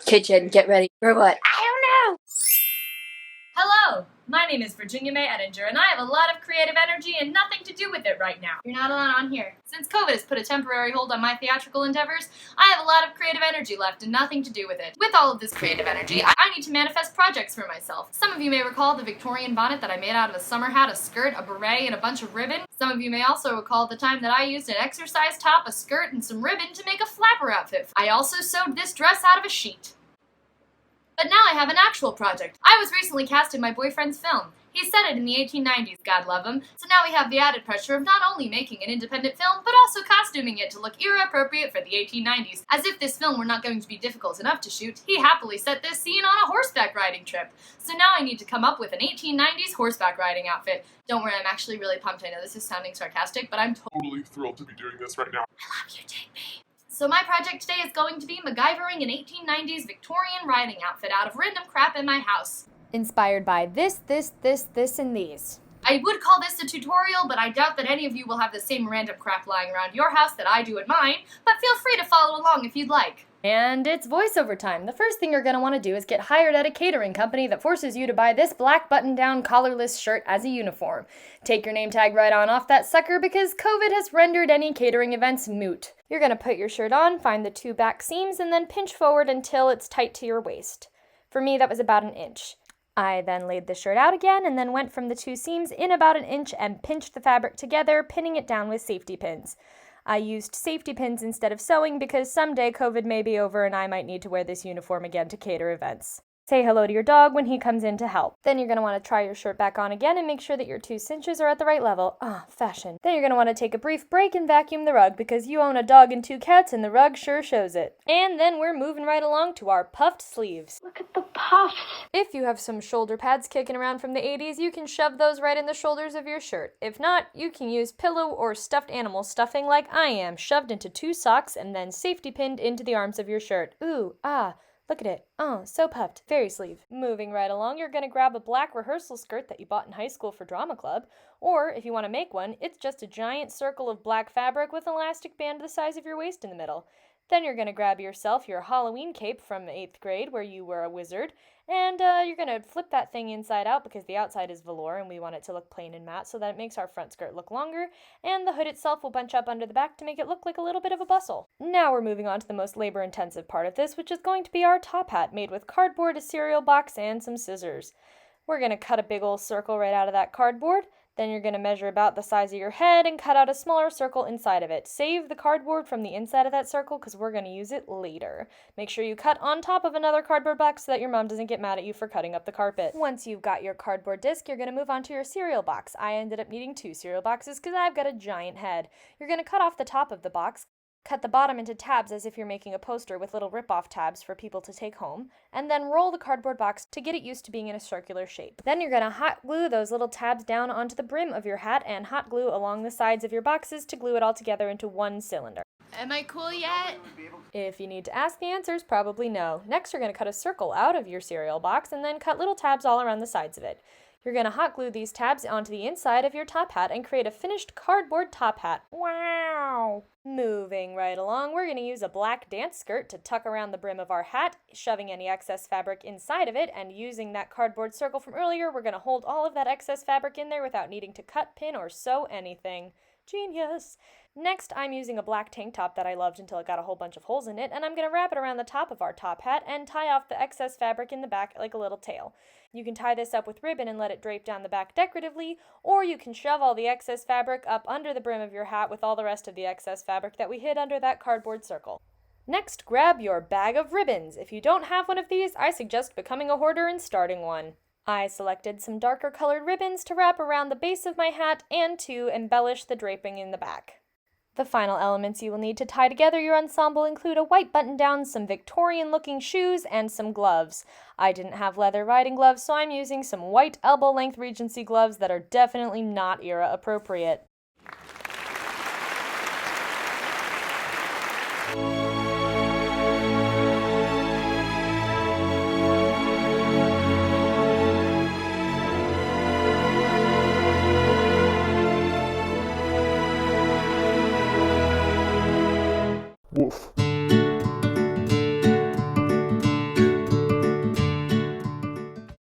Kitchen, get ready for what? I don't know! Hello! My name is Virginia May Edinger, and I have a lot of creative energy and nothing to do with it right now. You're not alone on here. Since COVID has put a temporary hold on my theatrical endeavors, I have a lot of creative energy left and nothing to do with it. With all of this creative energy, I need to manifest projects for myself. Some of you may recall the Victorian bonnet that I made out of a summer hat, a skirt, a beret, and a bunch of ribbon. Some of you may also recall the time that I used an exercise top, a skirt, and some ribbon to make a flapper outfit. I also sewed this dress out of a sheet. But now I have an actual project. I was recently cast in my boyfriend's film. He set it in the 1890s, God love him, so now we have the added pressure of not only making an independent film, but also costuming it to look era-appropriate for the 1890s. As if this film were not going to be difficult enough to shoot, he happily set this scene on a horseback riding trip. So now I need to come up with an 1890s horseback riding outfit. Don't worry, I'm actually really pumped. I know this is sounding sarcastic, but I'm Totally thrilled to be doing this right now. I love you, take me. So my project today is going to be MacGyvering an 1890s Victorian riding outfit out of random crap in my house. Inspired by this, and these. I would call this a tutorial, but I doubt that any of you will have the same random crap lying around your house that I do at mine, but feel free to follow along if you'd like. And it's voiceover time. The first thing you're going to want to do is get hired at a catering company that forces you to buy this black button-down collarless shirt as a uniform. Take your name tag right on off that sucker because COVID has rendered any catering events moot. You're going to put your shirt on, find the two back seams, and then pinch forward until it's tight to your waist. For me, that was about 1 inch. I then laid the shirt out again and then went from the two seams in about 1 inch and pinched the fabric together, pinning it down with safety pins. I used safety pins instead of sewing because someday COVID may be over and I might need to wear this uniform again to cater events. Say hello to your dog when he comes in to help. Then you're going to want to try your shirt back on again and make sure that your two cinches are at the right level. Fashion. Then you're going to want to take a brief break and vacuum the rug because you own a dog and 2 cats and the rug sure shows it. And then we're moving right along to our puffed sleeves. Look at the puffs! If you have some shoulder pads kicking around from the 80s, you can shove those right in the shoulders of your shirt. If not, you can use pillow or stuffed animal stuffing like I am, shoved into 2 socks and then safety pinned into the arms of your shirt. Look at it. Oh, so puffed. Fairy sleeve. Moving right along, you're going to grab a black rehearsal skirt that you bought in high school for drama club, or if you want to make one, it's just a giant circle of black fabric with an elastic band the size of your waist in the middle. Then you're going to grab yourself your Halloween cape from 8th grade where you were a wizard, and you're going to flip that thing inside out because the outside is velour and we want it to look plain and matte so that it makes our front skirt look longer, and the hood itself will bunch up under the back to make it look like a little bit of a bustle. Now we're moving on to the most labor-intensive part of this, which is going to be our top hat made with cardboard, a cereal box, and some scissors. We're going to cut a big old circle right out of that cardboard. Then you're going to measure about the size of your head and cut out a smaller circle inside of it. Save the cardboard from the inside of that circle because we're going to use it later. Make sure you cut on top of another cardboard box so that your mom doesn't get mad at you for cutting up the carpet. Once you've got your cardboard disc, you're going to move on to your cereal box. I ended up needing 2 cereal boxes because I've got a giant head. You're going to cut off the top of the box. Cut the bottom into tabs as if you're making a poster with little rip-off tabs for people to take home, and then roll the cardboard box to get it used to being in a circular shape. Then you're going to hot glue those little tabs down onto the brim of your hat and hot glue along the sides of your boxes to glue it all together into one cylinder. Am I cool yet? If you need to ask, the answer is probably no. Next, you're going to cut a circle out of your cereal box and then cut little tabs all around the sides of it. You're going to hot glue these tabs onto the inside of your top hat and create a finished cardboard top hat. Wow! Moving right along, we're going to use a black dance skirt to tuck around the brim of our hat, shoving any excess fabric inside of it, and using that cardboard circle from earlier, we're going to hold all of that excess fabric in there without needing to cut, pin, or sew anything. Genius! Next, I'm using a black tank top that I loved until it got a whole bunch of holes in it, and I'm going to wrap it around the top of our top hat and tie off the excess fabric in the back like a little tail. You can tie this up with ribbon and let it drape down the back decoratively, or you can shove all the excess fabric up under the brim of your hat with all the rest of the excess fabric that we hid under that cardboard circle. Next, grab your bag of ribbons. If you don't have one of these, I suggest becoming a hoarder and starting one. I selected some darker colored ribbons to wrap around the base of my hat and to embellish the draping in the back. The final elements you will need to tie together your ensemble include a white button-down, some Victorian-looking shoes, and some gloves. I didn't have leather riding gloves, so I'm using some white elbow-length Regency gloves that are definitely not era-appropriate.